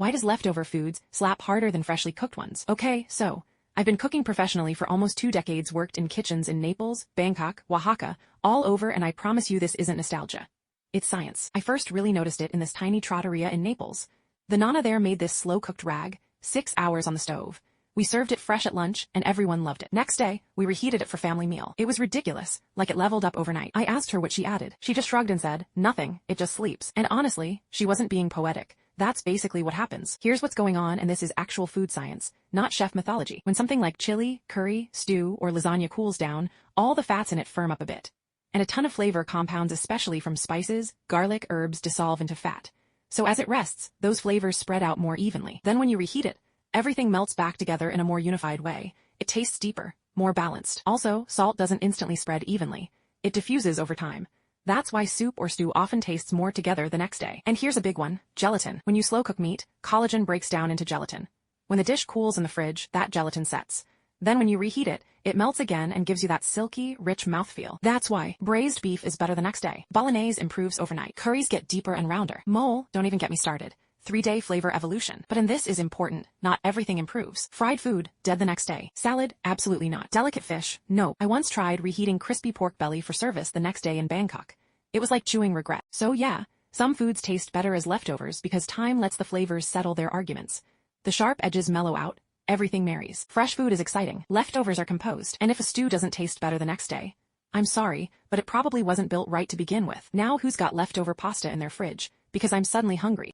Why does leftover foods slap harder than freshly cooked ones? Okay, so I've been cooking professionally for almost 2 decades, worked in kitchens in Naples, Bangkok, Oaxaca, all over, and I promise you this isn't nostalgia. It's science. I first really noticed it in this tiny trattoria in Naples. The nonna there made this slow-cooked rag, 6 hours on the stove. We served it fresh at lunch, and everyone loved it. Next day, we reheated it for family meal. It was ridiculous, like it leveled up overnight. I asked her what she added. She just shrugged and said, nothing, it just sleeps. And honestly, she wasn't being poetic. That's basically what happens. Here's what's going on, and this is actual food science, not chef mythology. When something like chili, curry, stew, or lasagna cools down, all the fats in it firm up a bit. And a ton of flavor compounds, especially from spices, garlic, herbs, dissolve into fat. So as it rests, those flavors spread out more evenly. Then when you reheat it, everything melts back together in a more unified way. It tastes deeper, more balanced. Also, salt doesn't instantly spread evenly. It diffuses over time. That's why soup or stew often tastes more together the next day. And here's a big one, gelatin. When you slow cook meat, collagen breaks down into gelatin. When the dish cools in the fridge, that gelatin sets. Then when you reheat it, it melts again and gives you that silky, rich mouthfeel. That's why braised beef is better the next day. Bolognese improves overnight. Curries get deeper and rounder. Mole, don't even get me started. 3-day flavor evolution. But in this is important, not everything improves. Fried food, dead the next day. Salad, absolutely not. Delicate fish, nope. I once tried reheating crispy pork belly for service the next day in Bangkok. It was like chewing regret. So yeah, some foods taste better as leftovers because time lets the flavors settle their arguments. The sharp edges mellow out, everything marries. Fresh food is exciting, leftovers are composed, and if a stew doesn't taste better the next day, I'm sorry, but it probably wasn't built right to begin with. Now who's got leftover pasta in their fridge? Because I'm suddenly hungry.